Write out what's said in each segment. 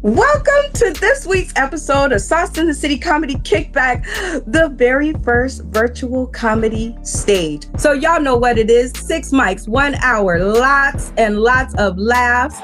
Welcome to this week's episode of Sauce in the City Comedy Kickback, the very first virtual comedy stage. So y'all know what it is. 6 mics, 1 hour, lots and lots of laughs.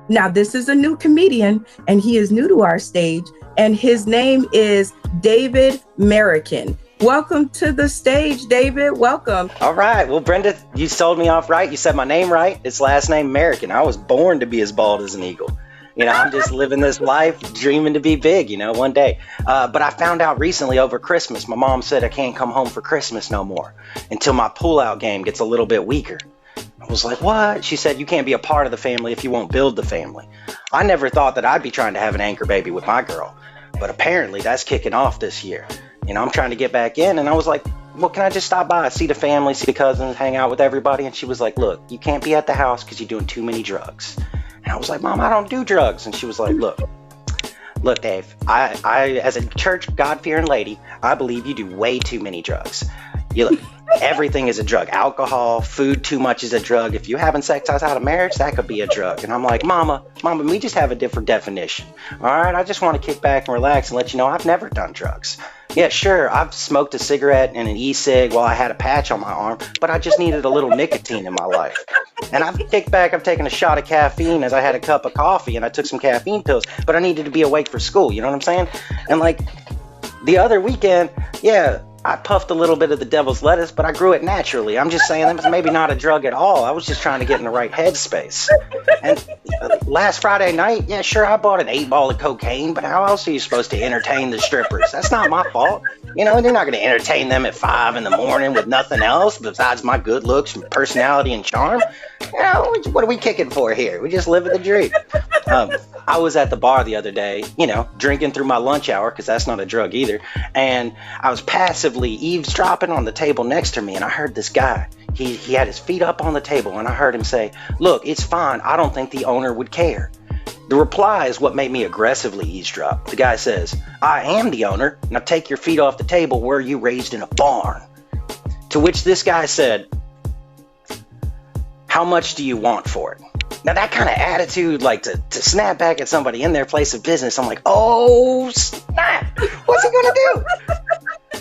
Now, this is a new comedian, and he is new to our stage, and his name is David Merriken. Welcome to the stage, David. Welcome. All right. Well, Brenda, you sold me off right. You said my name right. It's last name Merriken. I was born to be as bald as an eagle. I'm just living this life, dreaming to be big, one day. But I found out recently over Christmas, my mom said I can't come home for Christmas no more until my pull-out game gets a little bit weaker. I was like, what? She said, you can't be a part of the family if you won't build the family. I never thought that I'd be trying to have an anchor baby with my girl. But apparently that's kicking off this year. I'm trying to get back in. And I was like, well, can I just stop by, see the family, see the cousins, hang out with everybody? And she was like, look, you can't be at the house because you're doing too many drugs. And I was like, Mom, I don't do drugs. And she was like, look, Dave, I as a church God-fearing lady, I believe you do way too many drugs. Look, everything is a drug. Alcohol, food too much is a drug. If you're having sex outside of marriage, that could be a drug. And I'm like, Mama, we just have a different definition. All right, I just want to kick back and relax and let you know I've never done drugs. Yeah, sure, I've smoked a cigarette and an e-cig while I had a patch on my arm, but I just needed a little nicotine in my life. And I've kicked back, I've taken a shot of caffeine as I had a cup of coffee, and I took some caffeine pills, but I needed to be awake for school, you know what I'm saying? And like, the other weekend, yeah, I puffed a little bit of the devil's lettuce, but I grew it naturally. I'm just saying that was maybe not a drug at all. I was just trying to get in the right headspace. And last Friday night, yeah, sure, I bought an 8-ball of cocaine, but how else are you supposed to entertain the strippers? That's not my fault. They're not going to entertain them at 5 in the morning with nothing else besides my good looks, personality, and charm. What are we kicking for here? We just living the dream. I was at the bar the other day, drinking through my lunch hour, because that's not a drug either. And I was passively eavesdropping on the table next to me, and I heard this guy. He had his feet up on the table, and I heard him say, look, it's fine. I don't think the owner would care. The reply is what made me aggressively eavesdrop. The guy says, I am the owner. Now take your feet off the table. Were you raised in a barn? To which this guy said, how much do you want for it? Now that kind of attitude, like to snap back at somebody in their place of business, I'm like, oh snap, what's he gonna do?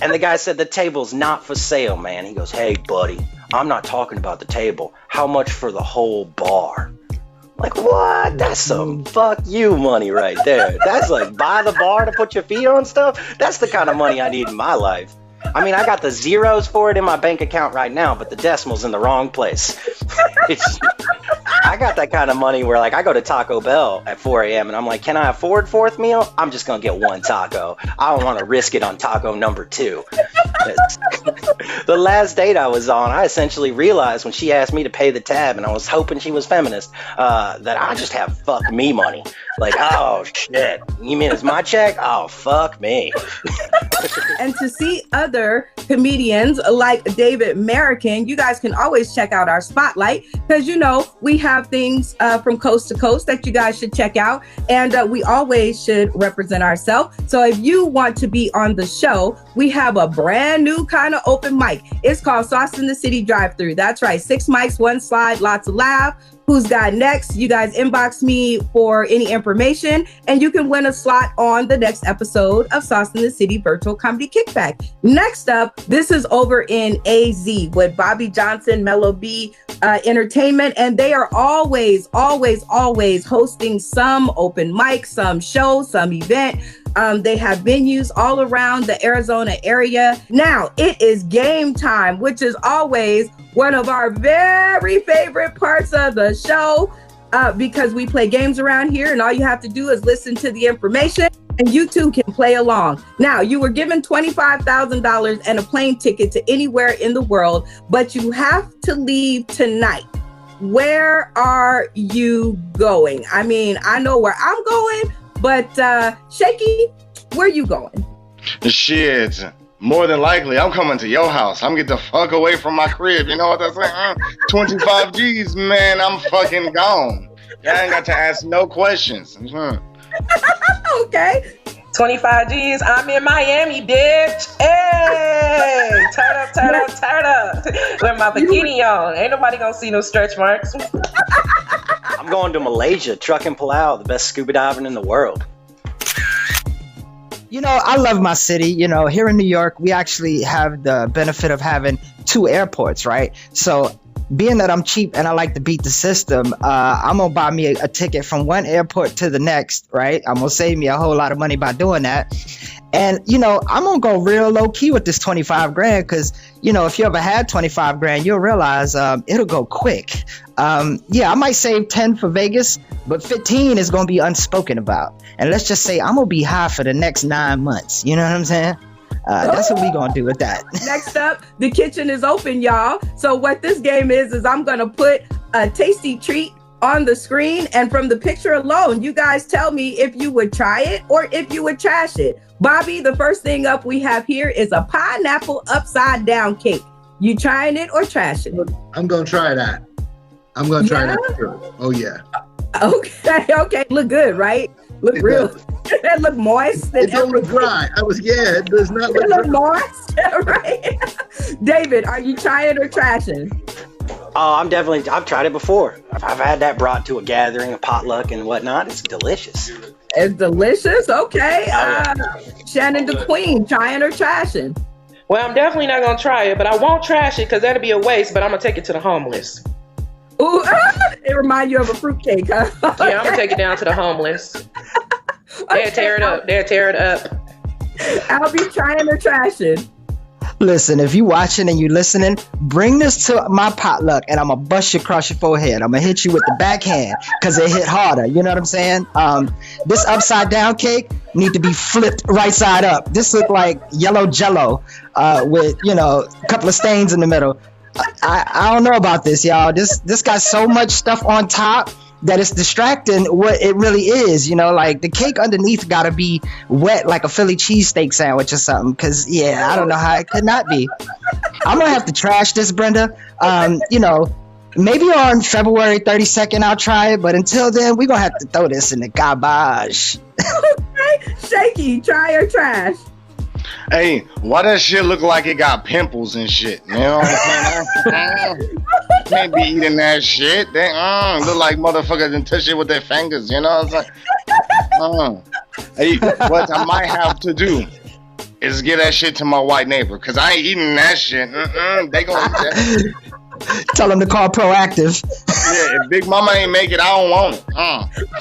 And the guy said, the table's not for sale, man. He goes, hey buddy, I'm not talking about the table. How much for the whole bar? Like, what? That's some fuck you money right there. That's like buy the bar to put your feet on stuff. That's the kind of money I need in my life. I got the zeros for it in my bank account right now, but the decimal's in the wrong place. I got that kind of money where, like, I go to Taco Bell at 4 a.m. and I'm like, can I afford fourth meal? I'm just going to get one taco. I don't want to risk it on taco number 2. The last date I was on, I essentially realized when she asked me to pay the tab, and I was hoping she was feminist, that I just have fuck me money. Like, oh, shit. You mean it's my check? Oh, fuck me. And to see other comedians like David Merriken, you guys can always check out our spotlight because, we have things from coast to coast that you guys should check out. And we always should represent ourselves. So if you want to be on the show, we have a brand new kind of open mic. It's called Sauce in the City Drive-Thru. That's right. 6 mics, 1 slide, lots of laugh. Who's got next? You guys inbox me for any information, and you can win a slot on the next episode of Sauce in the City Virtual Comedy Kickback. Next up, this is over in AZ with Bobby Johnson, Mellow B Entertainment, and they are always hosting some open mic, some show, some event. They have venues all around the Arizona area. Now, it is game time, which is always one of our very favorite parts of the show because we play games around here and all you have to do is listen to the information and you too can play along. Now, you were given $25,000 and a plane ticket to anywhere in the world, but you have to leave tonight. Where are you going? I know where I'm going, but Shakey, where you going? Shit. More than likely, I'm coming to your house. I'm getting the fuck away from my crib. You know what I'm saying? 25 G's, man, I'm fucking gone. I ain't got to ask no questions. Okay. 25 G's. I'm in Miami, bitch. Hey, turn up, turn up, turn up. With my bikini on. Ain't nobody gonna see no stretch marks. I'm going to Malaysia, trucking Palau, the best scuba diving in the world. You know, I love my city. You know, here in New York, we actually have the benefit of having 2 airports, right? So being that I'm cheap and I like to beat the system, I'm going to buy me a ticket from one airport to the next, right? I'm going to save me a whole lot of money by doing that. And, you know, I'm going to go real low key with this 25 grand because, you know, if you ever had 25 grand, you'll realize it'll go quick. Yeah, I might save 10 for Vegas, but 15 is going to be unspoken about. And let's just say I'm going to be high for the next 9 months. You know what I'm saying? That's what we going to do with that. Next up, the kitchen is open, y'all. So what this game is I'm going to put a tasty treat on the screen. And from the picture alone, you guys tell me if you would try it or if you would trash it. Bobby, the first thing up we have here is a pineapple upside down cake. You trying it or trashing it? I'm going to try that. I'm going to try that too. Oh, yeah. Okay. Look good, right? Look it real. It look moist. It don't look dry. It does not look moist, right? David, are you trying or trashing? Oh, I've tried it before. I've had that brought to a gathering, a potluck and whatnot. It's delicious. It's delicious? Okay. Shannon the Queen, trying or trashing? Well, I'm definitely not going to try it, but I won't trash it because that'll be a waste, but I'm going to take it to the homeless. Ooh, it reminds you of a fruitcake, huh? Yeah, I'm going to take it down to the homeless. They'll tear it up. They'll tear it up. Albee, trying or trashing? Listen, if you watching and you listening, bring this to my potluck and I'm going to bust you across your forehead. I'm going to hit you with the backhand because it hit harder. You know what I'm saying? This upside down cake need to be flipped right side up. This look like yellow jello with, you know, a couple of stains in the middle. I don't know about this, y'all. This got so much stuff on top that it's distracting what it really is. You know, like the cake underneath got to be wet like a Philly cheesesteak sandwich or something. Because, yeah, I don't know how it could not be. I'm going to have to trash this, Brenda. You know, maybe on February 32nd I'll try it. But until then, we're going to have to throw this in the garbage. Okay. Shaky, try or trash? Hey, why that shit look like it got pimples and shit? You know what I'm saying? Can't be eating that shit. They look like motherfuckers and touch it with their fingers. You know what I'm saying? Hey, what I might have to do is give that shit to my white neighbor because I ain't eating that shit. They gonna tell them to call Proactive. Yeah, if Big Mama ain't make it, I don't want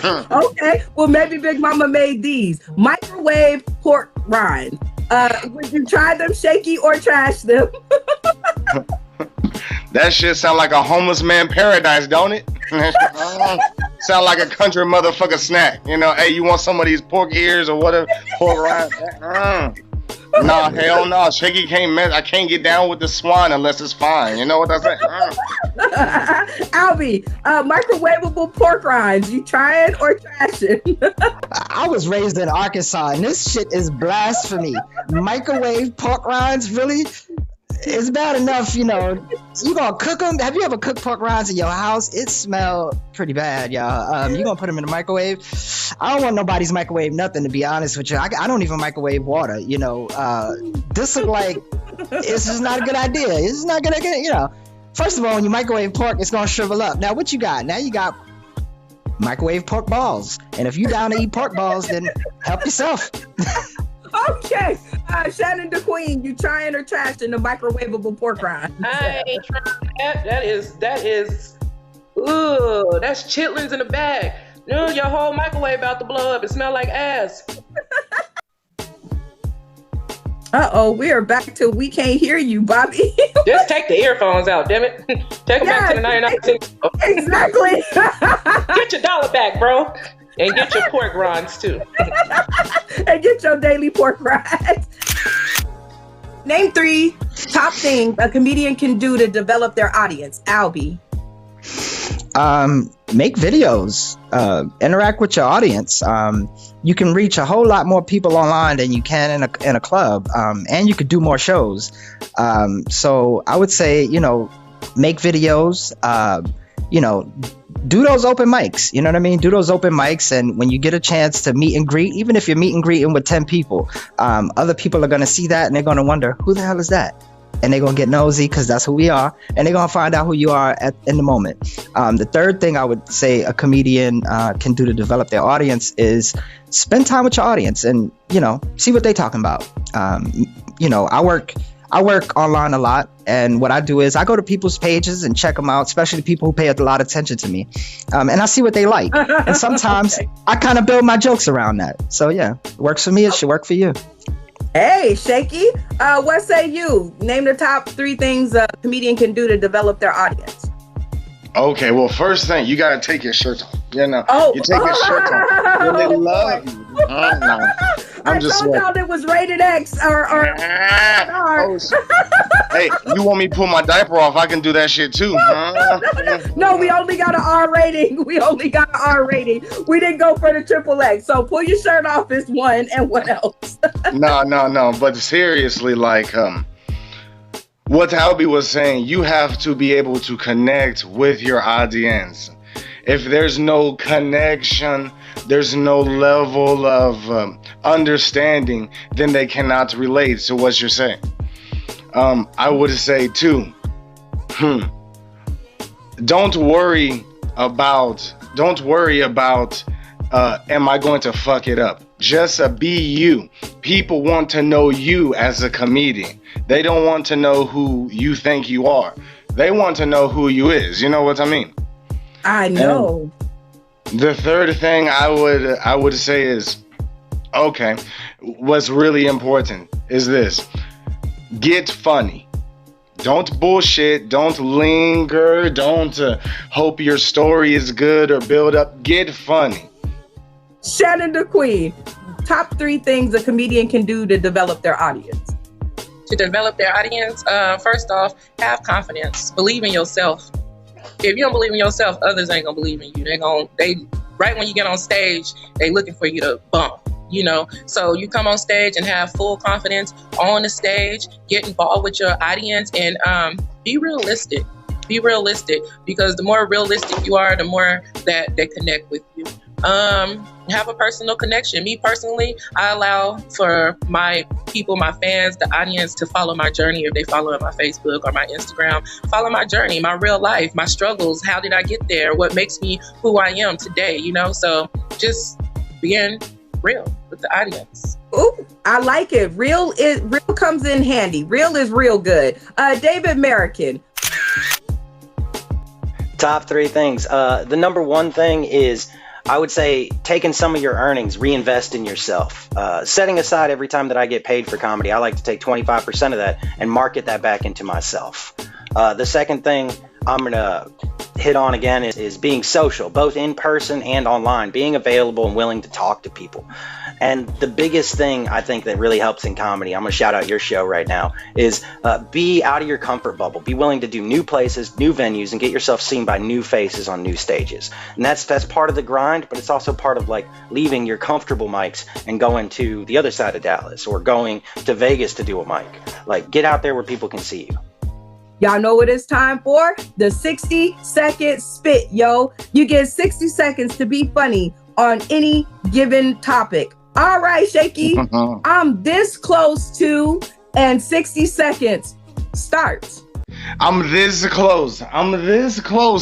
it. Okay, well maybe Big Mama made these microwave pork rinds. Would you try them, Shaky, or trash them? That shit sound like a homeless man paradise, don't it? Sound like a country motherfucker snack. You know, hey, you want some of these pork ears or whatever? Pork rinds? Nah, hell no. Shaky can't mess. I can't get down with the swine unless it's fine. You know what I'm saying? Albee, microwavable pork rinds. You trying or trashing? I was raised in Arkansas, and this shit is blasphemy. Microwave pork rinds, really? It's bad enough, you know. You gonna cook them? Have you ever cooked pork rinds in your house? It smell pretty bad, y'all. You gonna put them in the microwave? I don't want nobody's microwave nothing, to be honest with you. I don't even microwave water, you know. This look like this is not a good idea. This is not gonna get, you know. First of all, when you microwave pork, it's gonna shrivel up. Now, what you got? Now you got microwave pork balls. And if you down to eat pork balls, then help yourself. Okay, Shannon the Queen, you trying or trashing the microwavable pork rind? I ain't trying that. That is, ooh, that's chitlins in the bag. No, your whole microwave about to blow up. It smell like ass. Uh-oh, we are back to we can't hear you, Bobby. Just take the earphones out, damn it. Take them back to the 99 cents. Exactly. Get your dollar back, bro. And get your pork rinds, too. And get your daily pork rinds. Name 3 top things a comedian can do to develop their audience. Albee. Make videos. Interact with your audience. You can reach a whole lot more people online than you can in a club. And you could do more shows. So I would say, you know, make videos. You know, do those open mics. You know what I mean? Do those open mics, and when you get a chance to meet and greet, even if you're meet and greeting with 10 people, other people are gonna see that and they're gonna wonder, who the hell is that? And they're gonna get nosy because that's who we are, and they're gonna find out who you are in the moment. The third thing I would say a comedian can do to develop their audience is spend time with your audience and, you know, see what they're talking about. You know, I work online a lot, and what I do is I go to people's pages and check them out, especially people who pay a lot of attention to me, and I see what they like. And sometimes I kind of build my jokes around that. So yeah, it works for me. It should work for you. Hey, Shakey, what say you? Name the top 3 things a comedian can do to develop their audience. Okay, well, first thing, you gotta take your shirt off. You know, you take your shirt off. When they love you. No. I'm just told y'all it was rated X or oh, hey, you want me to pull my diaper off? I can do that shit too. No, we only got an R rating. We didn't go for the triple X. So pull your shirt off is one, and what else? No. But seriously, like what Albee was saying, you have to be able to connect with your audience. If there's no connection, there's no level of understanding, then they cannot relate to what you're saying. I would say too, don't worry about am I going to fuck it up? Just be you. People want to know you as a comedian. They don't want to know who you think you are. They want to know who you is. You know what I mean? I know. And the third thing I would say is, okay, what's really important is this: get funny. Don't bullshit. Don't linger. Don't hope your story is good or build up. Get funny. Shannon the Queen, top 3 things a comedian can do to develop their audience. To develop their audience, first off, have confidence. Believe in yourself. If you don't believe in yourself, others ain't gonna believe in you. They right when you get on stage, they looking for you to bump. You know, so you come on stage and have full confidence on the stage. Get involved with your audience and be realistic. Be realistic, because the more realistic you are, the more that they connect with you. Have a personal connection. Me personally, I allow for my people, my fans, the audience to follow my journey. If they follow my Facebook or my Instagram, follow my journey, my real life, my struggles. How did I get there? What makes me who I am today? You know, so just being real with the audience. Ooh, I like it. Real comes in handy. Real is real good. David Merriken. Top 3 things. The number one thing is, I would say, taking some of your earnings, reinvest in yourself. Setting aside every time that I get paid for comedy, I like to take 25% of that and market that back into myself. The second thing I'm going to hit on again is being social, both in person and online, being available and willing to talk to people. And the biggest thing I think that really helps in comedy, I'm going to shout out your show right now, is be out of your comfort bubble. Be willing to do new places, new venues, and get yourself seen by new faces on new stages. And that's part of the grind, but it's also part of like leaving your comfortable mics and going to the other side of Dallas or going to Vegas to do a mic. Like, get out there where people can see you. Y'all know what it's time for? The 60-second spit, yo. You get 60 seconds to be funny on any given topic. All right, Shakey, I'm this close to, and 60 seconds starts. I'm this close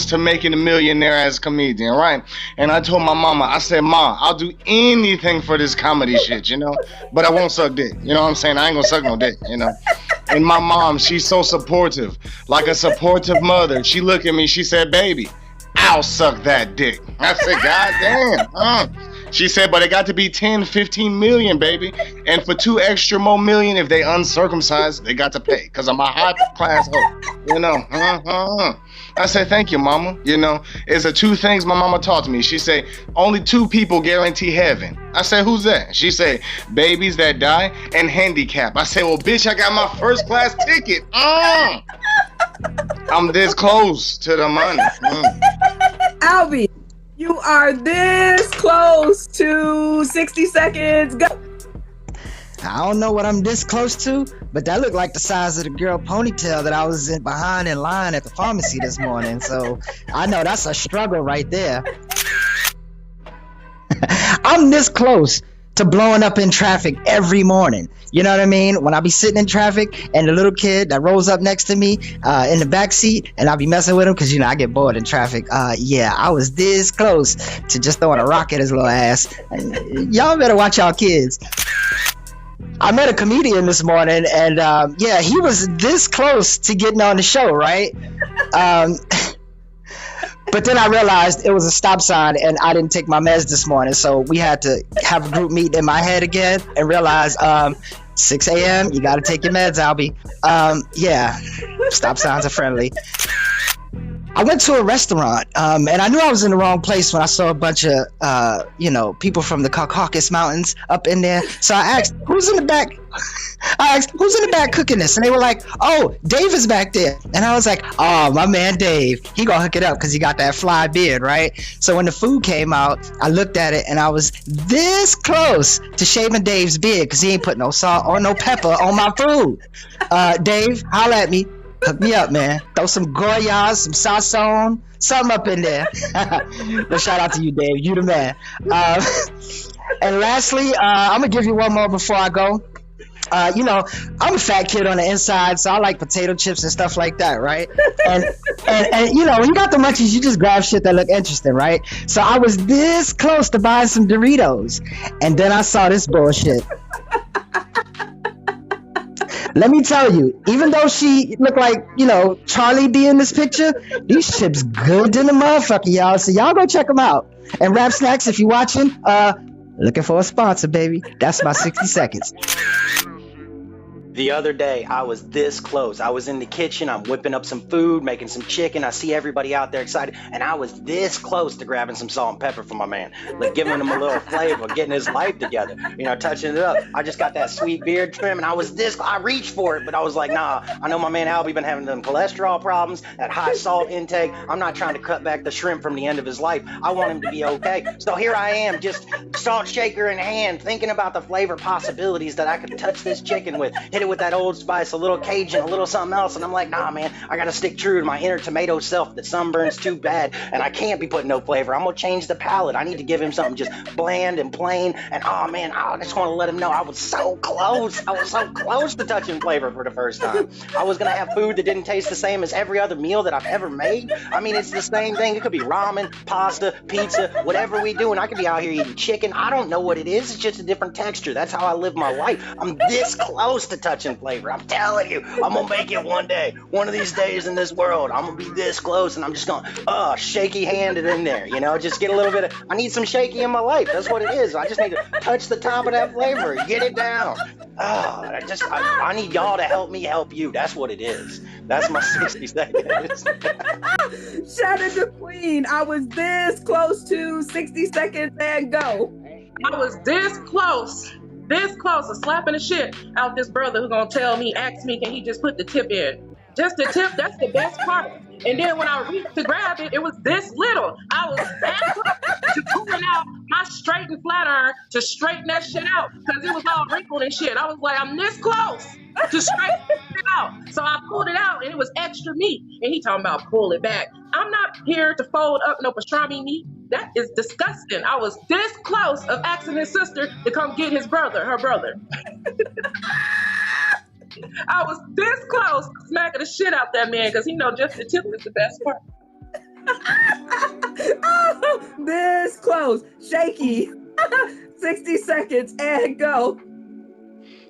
to making a millionaire as a comedian, right? And I told my mama, I said, Ma, I'll do anything for this comedy shit, you know? But I won't suck dick, you know what I'm saying? I ain't gonna suck no dick, you know? And my mom, she's so supportive, like a supportive mother. She looked at me, she said, baby, I'll suck that dick. I said, God damn. She said, but it got to be 10, 15 million, baby. And for 2 extra more million, if they uncircumcised, they got to pay. Because I'm a high class hoe. You know. I said, thank you, mama. You know, it's the 2 things my mama taught me. She said, only 2 people guarantee heaven. I said, who's that? She said, babies that die and handicap. I said, well, bitch, I got my first class ticket. I'm this close to the money. Albee, you are this close to 60 seconds. Go. I don't know what I'm this close to, but that looked like the size of the girl ponytail that I was behind in line at the pharmacy this morning. So I know that's a struggle right there. I'm this close to blowing up in traffic every morning. You know what I mean? When I be sitting in traffic and the little kid that rolls up next to me in the back seat, and I be messing with him because, you know, I get bored in traffic. Yeah, I was this close to just throwing a rock at his little ass. Y'all better watch y'all kids. I met a comedian this morning, and yeah, he was this close to getting on the show, right? But then I realized it was a stop sign and I didn't take my meds this morning. So we had to have a group meeting in my head again and realize 6 a.m. you got to take your meds, Albee. Yeah, stop signs are friendly. I went to a restaurant and I knew I was in the wrong place when I saw a bunch of, you know, people from the Caucasus Mountains up in there. So I asked, who's in the back? Who's in the back cooking this? And they were like, oh, Dave is back there. And I was like, oh, my man Dave, he gonna hook it up because he got that fly beard, right? So when the food came out, I looked at it and I was this close to shaving Dave's beard because he ain't put no salt or no pepper on my food. Dave, holla at me. Hook me up, man. Throw some Goyas, some sazon, something up in there. But shout out to you, Dave. You the man. And lastly, I'm going to give you one more before I go. You know, I'm a fat kid on the inside, so I like potato chips and stuff like that, right? And you know, when you got the munchies, you just grab shit that look interesting, right? So I was this close to buying some Doritos, and then I saw this bullshit. Let me tell you, even though she looked like, you know, Charlie D in this picture, these chips good than the motherfucker, y'all. So y'all go check them out. And Rap Snacks, if you're watching, looking for a sponsor, baby. That's my 60 seconds. The other day, I was this close. I was in the kitchen. I'm whipping up some food, making some chicken. I see everybody out there excited, and I was this close to grabbing some salt and pepper for my man, like giving him a little flavor, getting his life together, you know, touching it up. I just got that sweet beard trim, and I was this. I reached for it, but I was like, nah. I know my man Albee been having them cholesterol problems, that high salt intake. I'm not trying to cut back the shrimp from the end of his life. I want him to be okay. So here I am, just salt shaker in hand, thinking about the flavor possibilities that I could touch this chicken with. Hit it with that Old Spice, a little Cajun, a little something else, and I'm like, nah, man, I gotta stick true to my inner tomato self that sunburns too bad, and I can't be putting no flavor. I'm gonna change the palate. I need to give him something just bland and plain, and oh man, I just want to let him know I was so close. I was so close to touching flavor for the first time. I was gonna have food that didn't taste the same as every other meal that I've ever made. I mean, it's the same thing. It could be ramen, pasta, pizza, whatever we do, and I could be out here eating chicken. I don't know what it is. It's just a different texture. That's how I live my life. I'm this close to touching flavor. I'm telling you, I'm gonna make it one day. One of these days in this world, I'm gonna be this close, and I'm just gonna shaky hand it in there. You know, just get a little bit of. I need some shaky in my life. That's what it is. I just need to touch the top of that flavor, get it down. I need y'all to help me help you. That's what it is. That's my 60 seconds. Shannon the Queen. I was this close to 60 seconds and go. I was this close of slapping the shit out this brother who gonna ask me, can he just put the tip in? Just the tip, that's the best part. And then when I reached to grab it, it was this little. I was that close to pulling out my straight and flat iron to straighten that shit out because it was all wrinkled and shit. I was like, I'm this close to straighten it out. So I pulled it out and it was extra meat. And he talking about pull it back. I'm not here to fold up no pastrami meat. That is disgusting. I was this close of asking his sister to come get her brother. I was this close to smacking the shit out that man because he know just the tip is the best part. Oh, this close. Shaky. 60 seconds and go.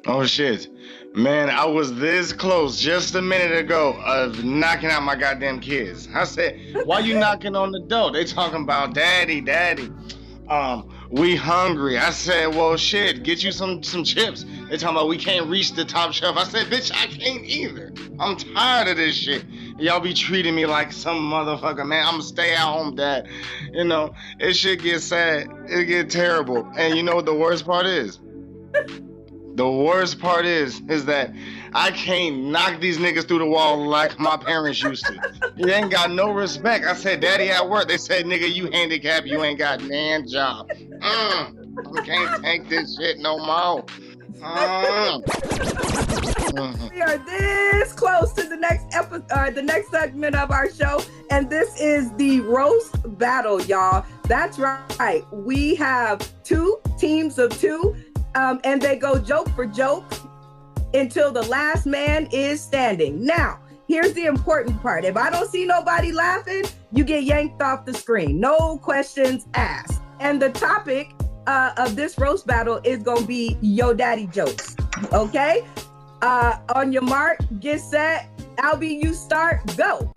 Oh shit. Man, I was this close just a minute ago of knocking out my goddamn kids. I said, why you knocking on the door? They talking about daddy. We hungry. I said, well shit, get you some chips. They talking about we can't reach the top shelf. I said, bitch, I can't either. I'm tired of this shit. Y'all be treating me like some motherfucker, man. I'm a stay-at-home dad. You know, it shit get sad. It get terrible. And you know what the worst part is? The worst part is that I can't knock these niggas through the wall like my parents used to. You ain't got no respect. I said, daddy at work. They said, nigga, you handicapped. You ain't got man job. I can't take this shit no more. We are this close to the next episode, the next segment of our show, and this is the roast battle, y'all. That's right. We have 2 teams of 2, and they go joke for joke until the last man is standing. Now, here's the important part. If I don't see nobody laughing, you get yanked off the screen. No questions asked. And the topic of this roast battle is going to be Yo Daddy jokes. Okay? On your mark, get set. Albee, you start. Go.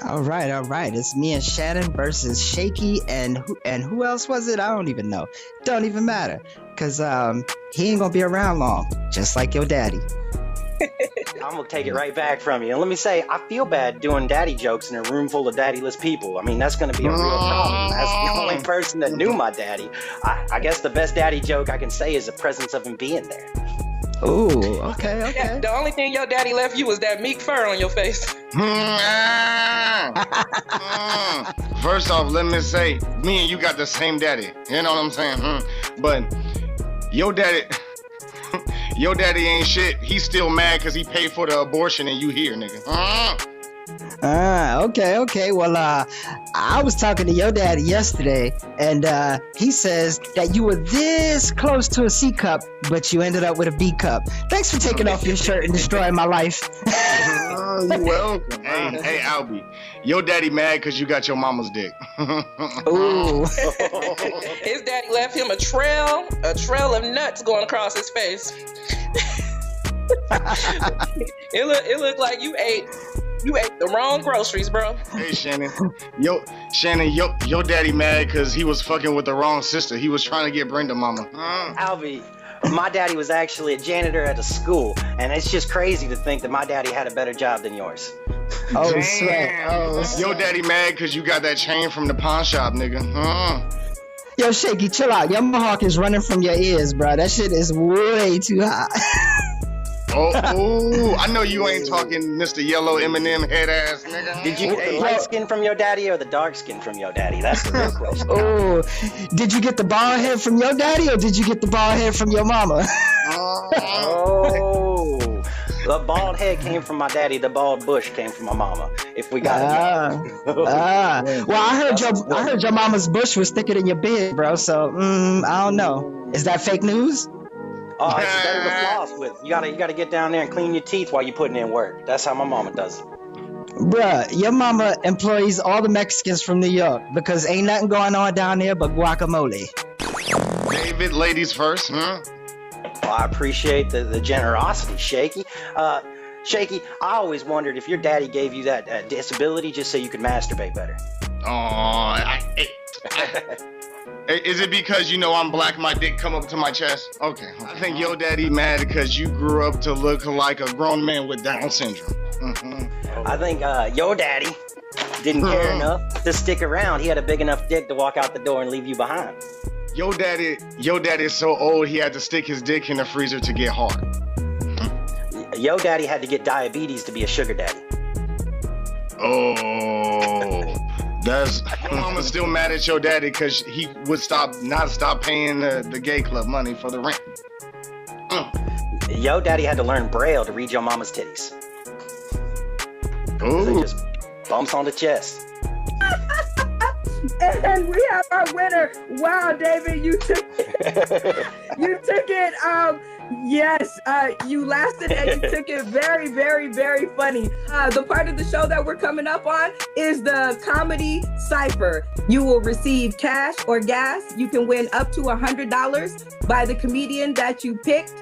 All right. It's me and Shannon versus Shakey and who else was it? I don't even know. Don't even matter, cause he ain't gonna be around long, just like your daddy. I'm gonna take it right back from you. And let me say, I feel bad doing daddy jokes in a room full of daddyless people. I mean, that's gonna be a real problem. As the only person that knew my daddy, I guess the best daddy joke I can say is the presence of him being there. Ooh, okay. Yeah, the only thing your daddy left you was that meek fur on your face. First off, let me say, me and you got the same daddy. You know what I'm saying? But your daddy ain't shit. He's still mad because he paid for the abortion and you here, nigga. Okay. Well, I was talking to your daddy yesterday, and he says that you were this close to a C cup, but you ended up with a B cup. Thanks for taking off your shirt and destroying my life. You're welcome. Hey, Albee, your daddy mad because you got your mama's dick. Ooh. His daddy left him a trail of nuts going across his face. It looked like you ate the wrong groceries, bro. Hey, Shannon, your daddy mad because he was fucking with the wrong sister. He was trying to get Brenda mama. Albee, my daddy was actually a janitor at a school, and it's just crazy to think that my daddy had a better job than yours. Oh, Damn. snap. Your daddy mad because you got that chain from the pawn shop, nigga. Yo, Shakey, chill out. Your mohawk is running from your ears, bro. That shit is way too hot. Oh, I know you ain't talking Mr. Yellow Eminem head ass nigga. Did you get the light skin from your daddy or the dark skin from your daddy? That's the real question. Oh, did you get the bald head from your daddy or did you get the bald head from your mama? Oh, the bald head came from my daddy. The bald bush came from my mama. If we got it. Well, I heard your mama's bush was thicker than your beard, bro. So I don't know. Is that fake news? Oh, it's better to floss with. You gotta get down there and clean your teeth while you're putting in work. That's how my mama does it. Bruh, your mama employs all the Mexicans from New York because ain't nothing going on down there but guacamole. David, ladies first, Well, I appreciate the generosity, Shakey. Shakey, I always wondered if your daddy gave you that disability just so you could masturbate better. Is it because you know I'm black, my dick come up to my chest? Okay. I think your daddy mad because you grew up to look like a grown man with Down syndrome. I think your daddy didn't care enough to stick around. He had a big enough dick to walk out the door and leave you behind. Your daddy is so old he had to stick his dick in the freezer to get hard. Your daddy had to get diabetes to be a sugar daddy. Oh. My mama's still mad at your daddy because he would not stop paying the gay club money for the rent. Yo daddy had to learn Braille to read your mama's titties. Ooh. It just bumps on the chest. And we have our winner. Wow, David, you took it. You took it. Yes, you lasted and you took it very, very, very funny. The part of the show that we're coming up on is the comedy cipher. You will receive cash or gas. You can win up to $100 by the comedian that you picked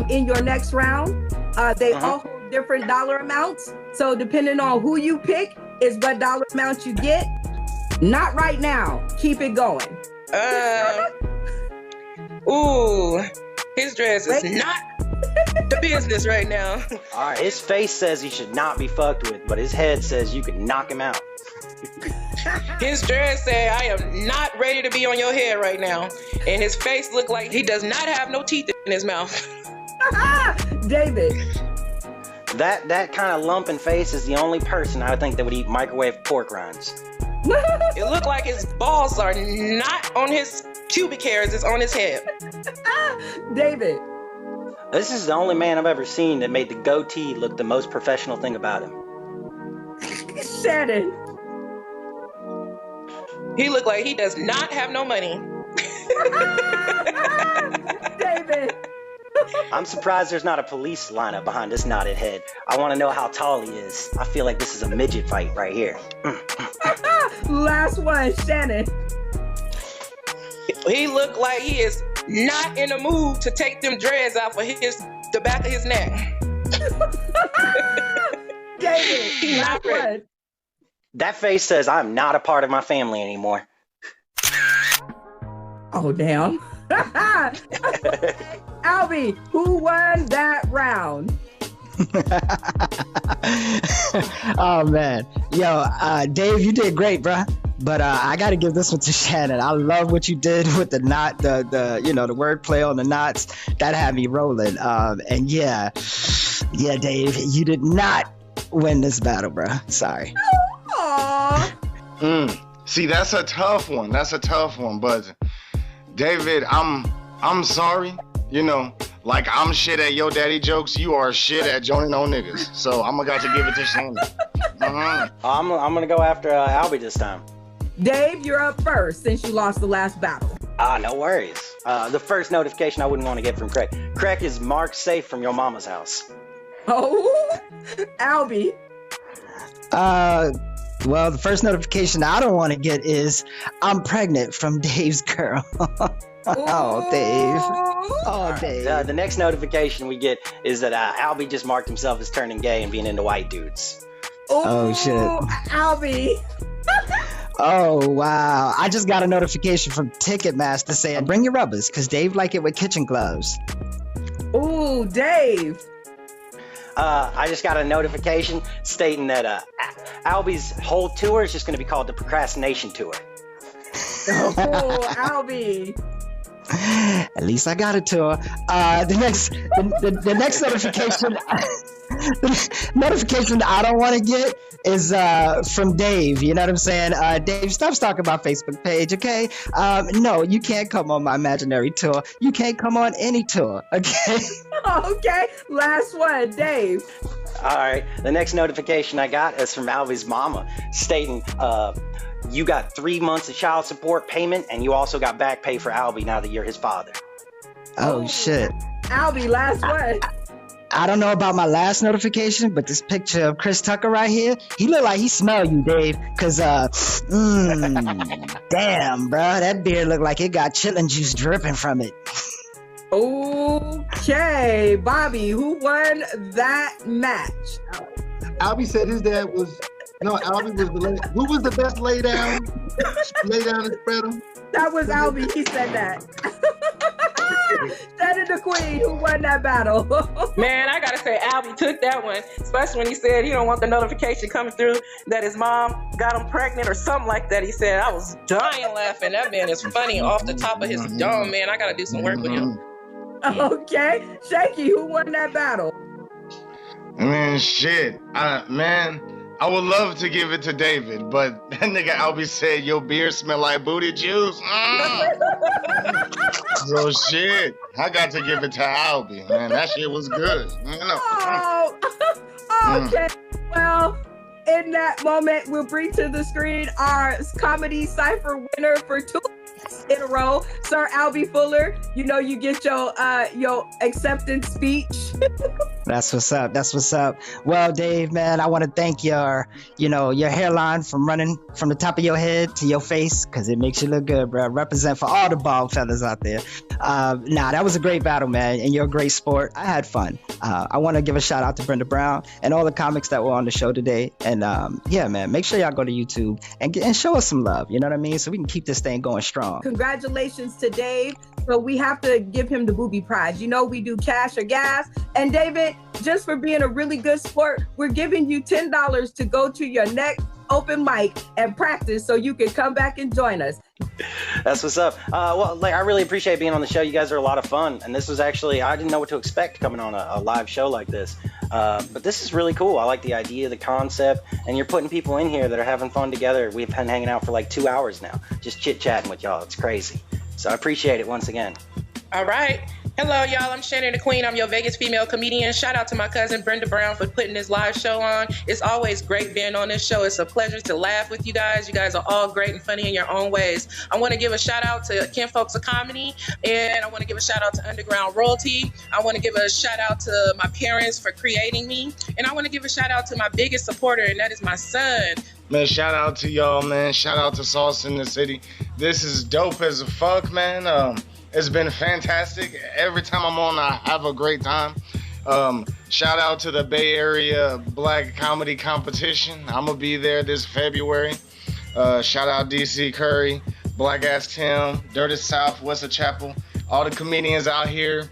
in your next round. They all hold different dollar amounts. So depending on who you pick is what dollar amount you get. Not right now. Keep it going. His dress is not the business right now. All right, his face says he should not be fucked with, but his head says you can knock him out. His dress said, I am not ready to be on your head right now. And his face looked like he does not have no teeth in his mouth. David. That kind of lumping face is the only person I would think that would eat microwave pork rinds. It looked like his balls are not on his pubic hairs, it's on his head. David. This is the only man I've ever seen that made the goatee look the most professional thing about him. Shannon. He looked like he does not have no money. David. I'm surprised there's not a police lineup behind this knotted head. I want to know how tall he is. I feel like this is a midget fight right here. Last one, Shannon. He looked like he is not in the mood to take them dreads out for the back of his neck. David, He's last not ready. one. That face says I'm not a part of my family anymore. Oh, damn. Albee, who won that round? Oh man, yo, Dave, you did great, bruh. But I got to give this one to Shannon. I love what you did with the knot, the the wordplay on the knots. That had me rolling. And yeah, Dave, you did not win this battle, bruh. Sorry. Aww. See, that's a tough one. But David, I'm sorry. You know, like I'm shit at yo daddy jokes. You are shit at joining on niggas. So I'm gonna got to give it to Shannon. I'm gonna go after Albee this time. Dave, you're up first since you lost the last battle. No worries. The first notification I wouldn't want to get from Craig. Craig is marked safe from your mama's house. Oh, Albee. Well, the first notification I don't want to get is I'm pregnant from Dave's girl. Oh, Dave. Oh, Dave. The next notification we get is that Albee just marked himself as turning gay and being into white dudes. Oh, shit. Albee. Oh, wow. I just got a notification from Ticketmaster saying, bring your rubbers, because Dave like it with kitchen gloves. Ooh, Dave. I just got a notification stating that Albee's whole tour is just going to be called the Procrastination Tour. Oh, Albee. At least I got it to her. The next notification, the notification I don't want to get is from Dave. You know what I'm saying? Dave, stop stalking my Facebook page, okay? No, you can't come on my imaginary tour. You can't come on any tour, okay? Okay, last one, Dave. All right. The next notification I got is from Albee's mama stating, you got 3 months of child support payment, and you also got back pay for Albee now that you're his father. Oh, shit. Albee, last one. I don't know about my last notification, but this picture of Chris Tucker right here, he look like he smell you, Dave. Cause, damn, bruh, that beard look like it got chillin' juice dripping from it. Okay, Bobby, who won that match? Albee said his dad was. No, Albee was the. Who was the best lay down? Lay down and spread them. That was Albee. He said that. Shannon the Queen, who won that battle? Man, I gotta say, Albee took that one, especially when he said he don't want the notification coming through that his mom got him pregnant or something like that. He said, I was dying laughing. That man is funny off the top of his dome, man. I gotta do some work with him. Okay, Shakey, who won that battle? Man, shit. I would love to give it to David, but that nigga Albee said your beard smell like booty juice. So shit, I got to give it to Albee, man. That shit was good. You know. Oh, okay. Well, in that moment, we'll bring to the screen our comedy cipher winner for 2 in a row, Sir Albee Fuller. You know, you get your acceptance speech. That's what's up. That's what's up. Well, Dave, man, I want to thank your hairline from running from the top of your head to your face, because it makes you look good, bro. Represent for all the bald fellas out there. That was a great battle, man, and you're a great sport. I had fun. I want to give a shout out to Brenda Brown and all the comics that were on the show today. And yeah, man, make sure y'all go to YouTube and show us some love. You know what I mean? So we can keep this thing going strong. Congratulations to Dave. So we have to give him the booby prize. You know, we do cash or gas. And David, just for being a really good sport, we're giving you $10 to go to your next open mic and practice so you can come back and join us. That's what's up. Well, I really appreciate being on the show. You guys are a lot of fun. And this was actually, I didn't know what to expect coming on a live show like this. But this is really cool. I like the idea, the concept, and you're putting people in here that are having fun together. We've been hanging out for like 2 hours now, just chit-chatting with y'all. It's crazy. So I appreciate it once again. All right. Hello, y'all. I'm Shannon the Queen. I'm your Vegas female comedian. Shout out to my cousin Brenda Brown for putting this live show on. It's always great being on this show. It's a pleasure to laugh with you guys. You guys are all great and funny in your own ways. I want to give a shout out to Ken Folks of Comedy, and I want to give a shout out to Underground Royalty. I want to give a shout out to my parents for creating me, and I want to give a shout out to my biggest supporter, and that is my son. Man, shout out to y'all, man. Shout out to Sauce in the City. This is dope as a fuck, man. It's been fantastic. Every time I'm on, I have a great time. Shout out to the Bay Area Black Comedy Competition. I'm going to be there this February. Shout out DC Curry, Black Ass Tim, Dirty South, Western Chapel. All the comedians out here,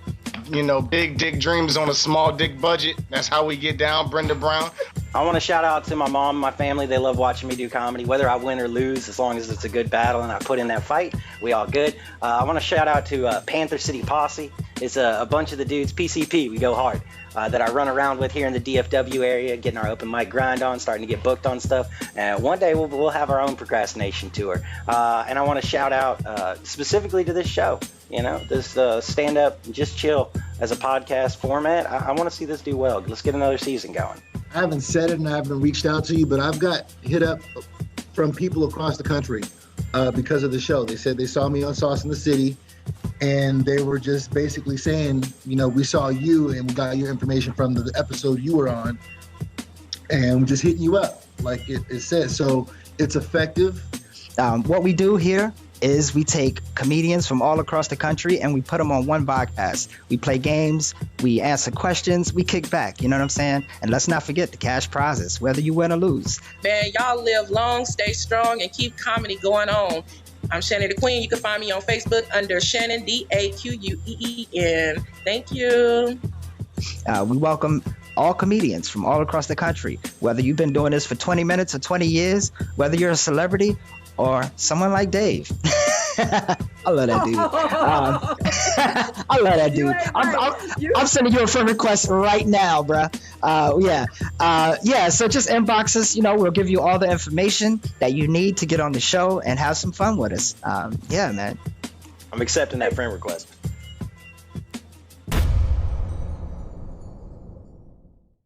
you know, big dick dreams on a small dick budget. That's how we get down, Brenda Brown. I want to shout out to my mom and my family. They love watching me do comedy, whether I win or lose, as long as it's a good battle and I put in that fight. We all good. I want to shout out to Panther City Posse. It's a bunch of the dudes, PCP, we go hard, that I run around with here in the DFW area, getting our open mic grind on, starting to get booked on stuff. And one day we'll have our own procrastination tour. And I want to shout out specifically to this show. You know, this stand up and just chill as a podcast format. I want to see this do well. Let's get another season going. I haven't said it and I haven't reached out to you, but I've got hit up from people across the country because of the show. They said they saw me on Sauce in the City, and they were just basically saying, you know, we saw you and we got your information from the episode you were on, and we're just hitting you up like it says. So it's effective. What we do here is we take comedians from all across the country and we put them on one podcast. We play games, we answer questions, we kick back, you know what I'm saying? And let's not forget the cash prizes, whether you win or lose. Man, y'all live long, stay strong, and keep comedy going on. I'm Shannon the Queen. You can find me on Facebook under Shannon, DAQUEEN. Thank you. We welcome all comedians from all across the country, whether you've been doing this for 20 minutes or 20 years, whether you're a celebrity or someone like Dave. I love that dude. I love that dude. I'm sending you a friend request right now, bruh. So just inbox us. You know, we'll give you all the information that you need to get on the show and have some fun with us. Yeah, man. I'm accepting that friend request.